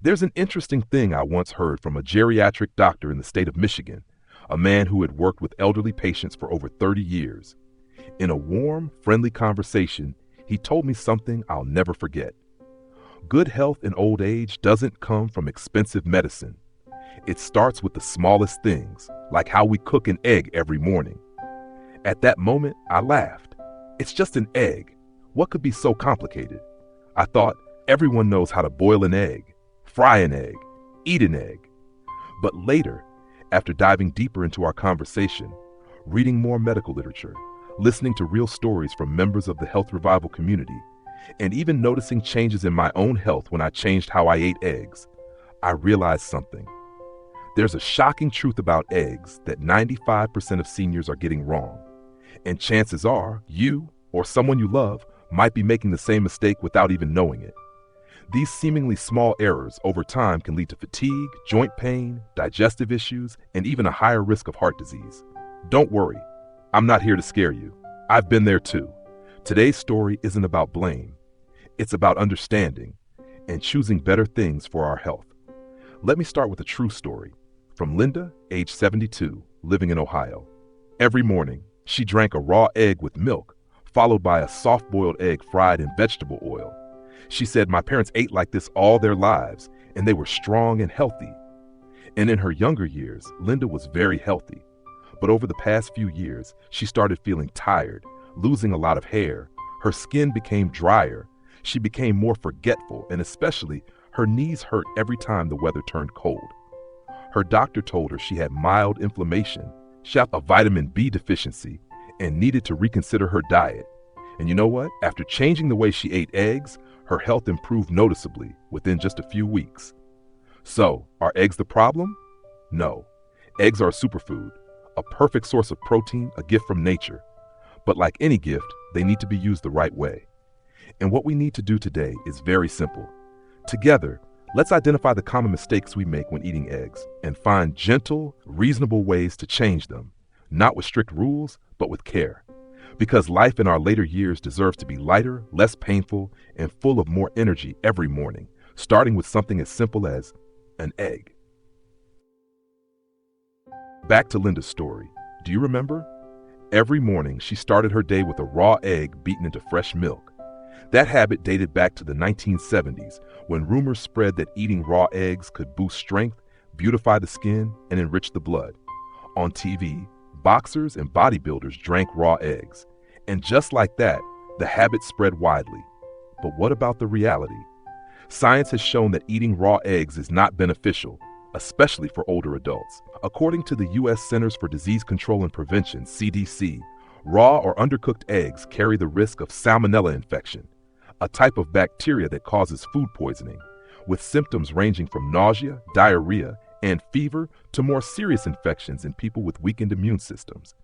There's an interesting thing I once heard from a geriatric doctor in the state of Michigan, a man who had worked with elderly patients for over 30 years. In a warm, friendly conversation, he told me something I'll never forget. Good health in old age doesn't come from expensive medicine. It starts with the smallest things, like how we cook an egg every morning. At that moment, I laughed. It's just an egg. What could be so complicated? I thought everyone knows how to boil an egg, fry an egg, eat an egg. But later, after diving deeper into our conversation, reading more medical literature, listening to real stories from members of the health revival community, and even noticing changes in my own health when I changed how I ate eggs, I realized something. There's a shocking truth about eggs that 95% of seniors are getting wrong. And chances are you or someone you love might be making the same mistake without even knowing it. These seemingly small errors over time can lead to fatigue, joint pain, digestive issues, and even a higher risk of heart disease. Don't worry, I'm not here to scare you. I've been there too. Today's story isn't about blame. It's about understanding and choosing better things for our health. Let me start with a true story from Linda, age 72, living in Ohio. Every morning, she drank a raw egg with milk, followed by a soft-boiled egg fried in vegetable oil. She said, "My parents ate like this all their lives, and they were strong and healthy." And in her younger years, Linda was very healthy. But over the past few years, she started feeling tired, losing a lot of hair. Her skin became drier. She became more forgetful, and especially her knees hurt every time the weather turned cold. Her doctor told her she had mild inflammation, she had a vitamin B deficiency, and needed to reconsider her diet. And you know what? After changing the way she ate eggs, her health improved noticeably within just a few weeks. So, are eggs the problem? No. Eggs are a superfood, a perfect source of protein, a gift from nature. But like any gift, they need to be used the right way. And what we need to do today is very simple. Together, let's identify the common mistakes we make when eating eggs and find gentle, reasonable ways to change them, not with strict rules, but with care. Because life in our later years deserves to be lighter, less painful, and full of more energy every morning, starting with something as simple as an egg. Back to Linda's story. Do you remember? Every morning, she started her day with a raw egg beaten into fresh milk. That habit dated back to the 1970s, when rumors spread that eating raw eggs could boost strength, beautify the skin, and enrich the blood. On TV, boxers and bodybuilders drank raw eggs. And just like that, the habit spread widely. But what about the reality? Science has shown that eating raw eggs is not beneficial, especially for older adults. According to the U.S. Centers for Disease Control and Prevention, CDC, raw or undercooked eggs carry the risk of salmonella infection, a type of bacteria that causes food poisoning, with symptoms ranging from nausea, diarrhea, and fever to more serious infections in people with weakened immune systems.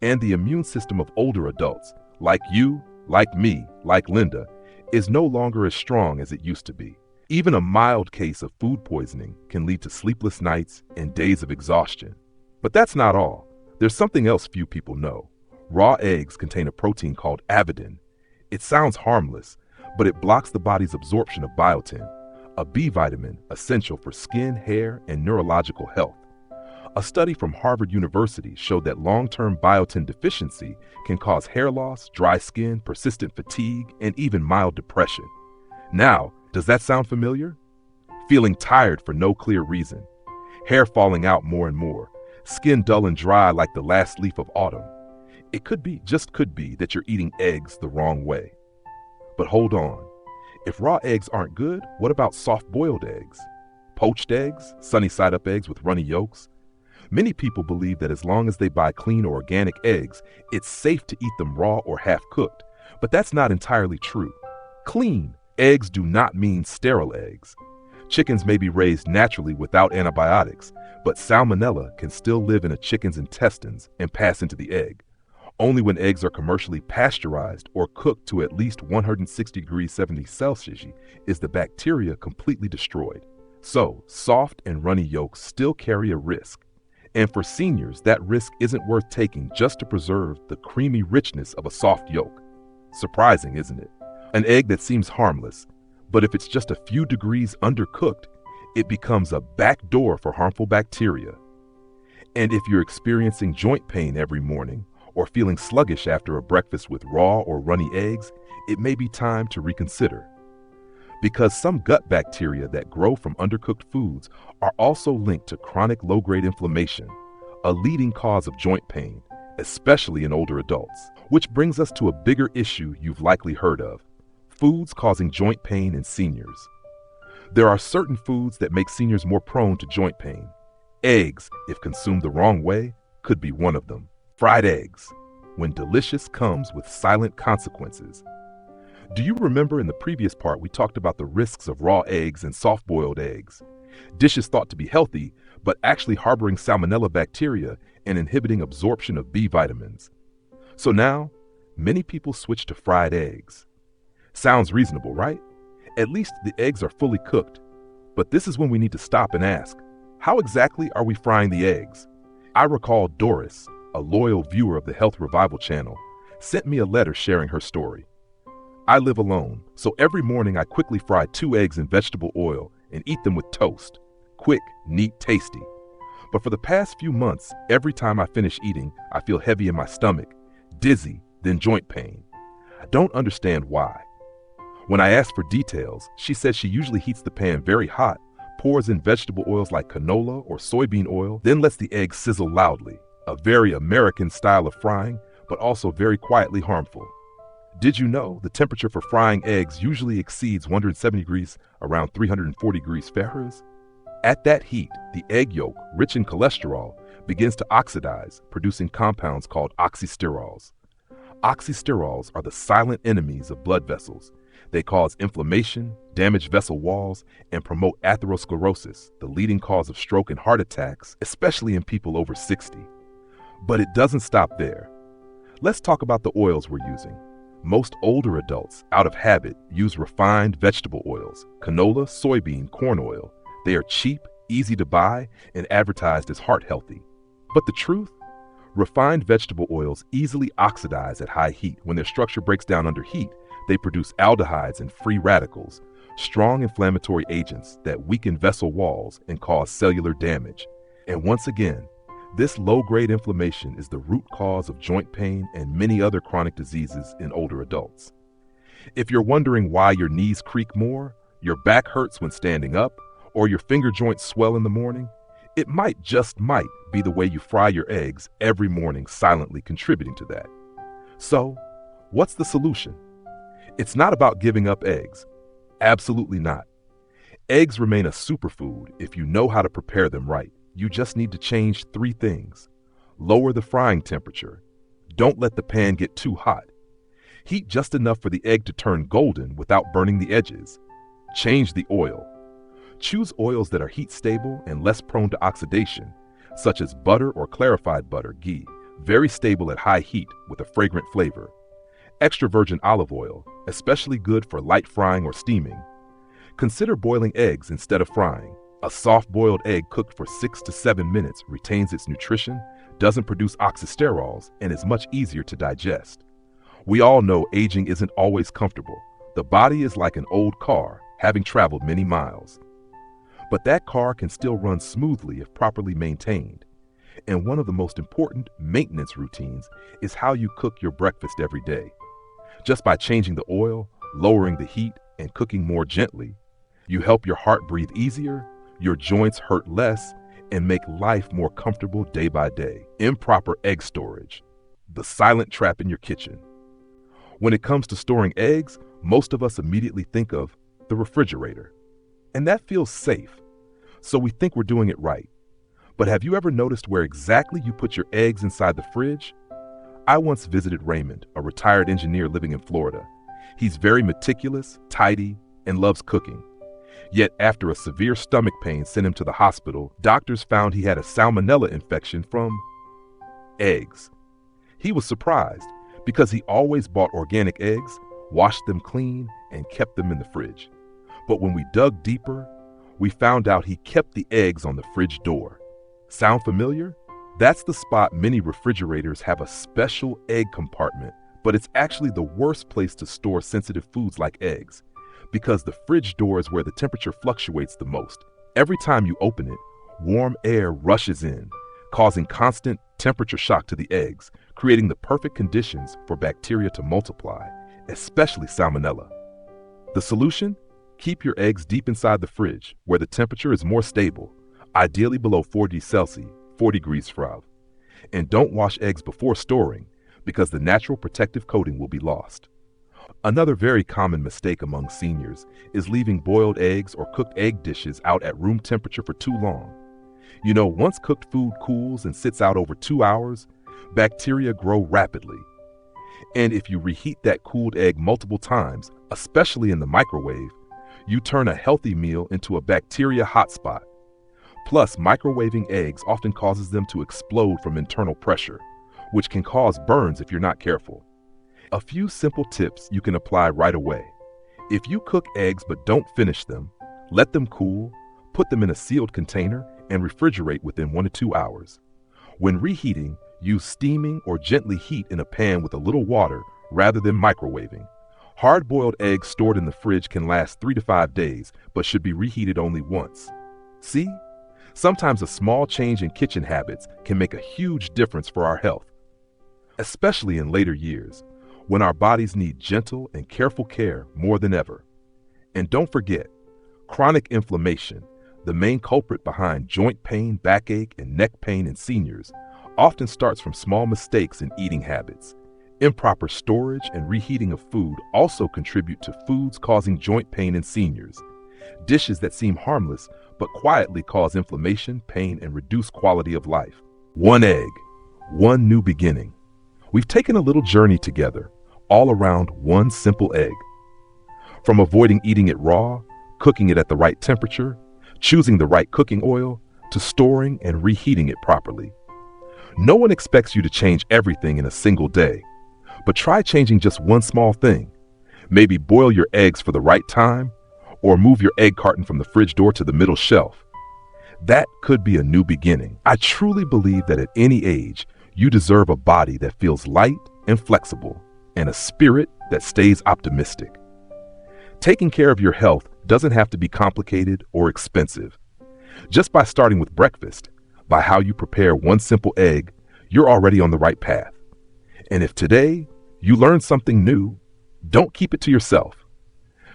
And the immune system of older adults, like you, like me, like Linda, is no longer as strong as it used to be. Even a mild case of food poisoning can lead to sleepless nights and days of exhaustion. But that's not all. There's something else few people know. Raw eggs contain a protein called avidin. It sounds harmless, but it blocks the body's absorption of biotin, a B vitamin essential for skin, hair, and neurological health. A study from Harvard University showed that long-term biotin deficiency can cause hair loss, dry skin, persistent fatigue, and even mild depression. Now, does that sound familiar? Feeling tired for no clear reason, hair falling out more and more, skin dull and dry like the last leaf of autumn. It could be, just could be, that you're eating eggs the wrong way. But hold on. If raw eggs aren't good, what about soft-boiled eggs? Poached eggs? Sunny-side-up eggs with runny yolks? Many people believe that as long as they buy clean or organic eggs, it's safe to eat them raw or half-cooked. But that's not entirely true. Clean eggs do not mean sterile eggs. Chickens may be raised naturally without antibiotics, but salmonella can still live in a chicken's intestines and pass into the egg. Only when eggs are commercially pasteurized or cooked to at least 160 degrees 70 Celsius is the bacteria completely destroyed. So, soft and runny yolks still carry a risk. And for seniors, that risk isn't worth taking just to preserve the creamy richness of a soft yolk. Surprising, isn't it? An egg that seems harmless, but if it's just a few degrees undercooked, it becomes a back door for harmful bacteria. And if you're experiencing joint pain every morning or feeling sluggish after a breakfast with raw or runny eggs, it may be time to reconsider. Because some gut bacteria that grow from undercooked foods are also linked to chronic low-grade inflammation, a leading cause of joint pain, especially in older adults. Which brings us to a bigger issue you've likely heard of: foods causing joint pain in seniors. There are certain foods that make seniors more prone to joint pain. Eggs, if consumed the wrong way, could be one of them. Fried eggs, when delicious, comes with silent consequences. Do you remember in the previous part we talked about the risks of raw eggs and soft-boiled eggs? Dishes thought to be healthy, but actually harboring salmonella bacteria and inhibiting absorption of B vitamins. So now, many people switch to fried eggs. Sounds reasonable, right? At least the eggs are fully cooked. But this is when we need to stop and ask, how exactly are we frying the eggs? I recall Doris, a loyal viewer of the Health Revival channel, sent me a letter sharing her story. I live alone, so every morning I quickly fry 2 eggs in vegetable oil and eat them with toast. Quick, neat, tasty. But for the past few months, every time I finish eating, I feel heavy in my stomach, dizzy, then joint pain. I don't understand why. When I asked for details, she said she usually heats the pan very hot, pours in vegetable oils like canola or soybean oil, then lets the eggs sizzle loudly. A very American style of frying, but also very quietly harmful. Did you know the temperature for frying eggs usually exceeds 170 degrees, around 340 degrees Fahrenheit? At that heat, the egg yolk, rich in cholesterol, begins to oxidize, producing compounds called oxysterols. Oxysterols are the silent enemies of blood vessels. They cause inflammation, damage vessel walls, and promote atherosclerosis, the leading cause of stroke and heart attacks, especially in people over 60. But it doesn't stop there. Let's talk about the oils we're using. Most older adults, out of habit, use refined vegetable oils, canola, soybean, corn oil. They are cheap, easy to buy, and advertised as heart healthy. But the truth? Refined vegetable oils easily oxidize at high heat. When their structure breaks down under heat, they produce aldehydes and free radicals, strong inflammatory agents that weaken vessel walls and cause cellular damage. And once again, this low-grade inflammation is the root cause of joint pain and many other chronic diseases in older adults. If you're wondering why your knees creak more, your back hurts when standing up, or your finger joints swell in the morning, it might be the way you fry your eggs every morning silently contributing to that. So, what's the solution? It's not about giving up eggs. Absolutely not. Eggs remain a superfood if you know how to prepare them right. You just need to change 3 things. Lower the frying temperature. Don't let the pan get too hot. Heat just enough for the egg to turn golden without burning the edges. Change the oil. Choose oils that are heat stable and less prone to oxidation, such as butter or clarified butter, ghee, very stable at high heat with a fragrant flavor. Extra virgin olive oil, especially good for light frying or steaming. Consider boiling eggs instead of frying. A soft-boiled egg cooked for 6 to 7 minutes retains its nutrition, doesn't produce oxysterols, and is much easier to digest. We all know aging isn't always comfortable. The body is like an old car, having traveled many miles. But that car can still run smoothly if properly maintained. And one of the most important maintenance routines is how you cook your breakfast every day. Just by changing the oil, lowering the heat, and cooking more gently, you help your heart breathe easier, your joints hurt less, and make life more comfortable day by day. Improper egg storage, the silent trap in your kitchen. When it comes to storing eggs, most of us immediately think of the refrigerator. And that feels safe, so we think we're doing it right. But have you ever noticed where exactly you put your eggs inside the fridge? I once visited Raymond, a retired engineer living in Florida. He's very meticulous, tidy, and loves cooking. Yet after a severe stomach pain sent him to the hospital, doctors found he had a salmonella infection from eggs. He was surprised because he always bought organic eggs, washed them clean, and kept them in the fridge. But when we dug deeper, we found out he kept the eggs on the fridge door. Sound familiar? That's the spot many refrigerators have a special egg compartment, but it's actually the worst place to store sensitive foods like eggs, because the fridge door is where the temperature fluctuates the most, Every time you open it, warm air rushes in, causing constant temperature shock to the eggs, creating the perfect conditions for bacteria to multiply, especially Salmonella. The solution? Keep your eggs deep inside the fridge, where the temperature is more stable, ideally below 40 Celsius, 40 degrees Fahrenheit. And don't wash eggs before storing, because the natural protective coating will be lost. Another very common mistake among seniors is leaving boiled eggs or cooked egg dishes out at room temperature for too long. You know, once cooked food cools and sits out over 2 hours, bacteria grow rapidly. And if you reheat that cooled egg multiple times, especially in the microwave, you turn a healthy meal into a bacteria hotspot. Plus, microwaving eggs often causes them to explode from internal pressure, which can cause burns if you're not careful. A few simple tips you can apply right away. If you cook eggs but don't finish them, let them cool, put them in a sealed container, and refrigerate within 1 to 2 hours. When reheating, use steaming or gently heat in a pan with a little water rather than microwaving. Hard-boiled eggs stored in the fridge can last 3 to 5 days, but should be reheated only once. See? Sometimes a small change in kitchen habits can make a huge difference for our health, especially in later years, when our bodies need gentle and careful care more than ever. And don't forget, chronic inflammation, the main culprit behind joint pain, backache, and neck pain in seniors, often starts from small mistakes in eating habits. Improper storage and reheating of food also contribute to foods causing joint pain in seniors. Dishes that seem harmless but quietly cause inflammation, pain, and reduce quality of life. One egg, one new beginning. We've taken a little journey together, all around one simple egg. From avoiding eating it raw, cooking it at the right temperature, choosing the right cooking oil, to storing and reheating it properly. No one expects you to change everything in a single day, but try changing just one small thing. Maybe boil your eggs for the right time, or move your egg carton from the fridge door to the middle shelf. That could be a new beginning. I truly believe that at any age, you deserve a body that feels light and flexible, and a spirit that stays optimistic. Taking care of your health doesn't have to be complicated or expensive. Just by starting with breakfast, by how you prepare one simple egg, you're already on the right path. And if today you learned something new, don't keep it to yourself.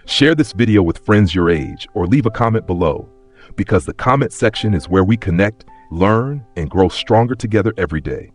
Share this video with friends your age or leave a comment below, because the comment section is where we connect, learn, and grow stronger together every day.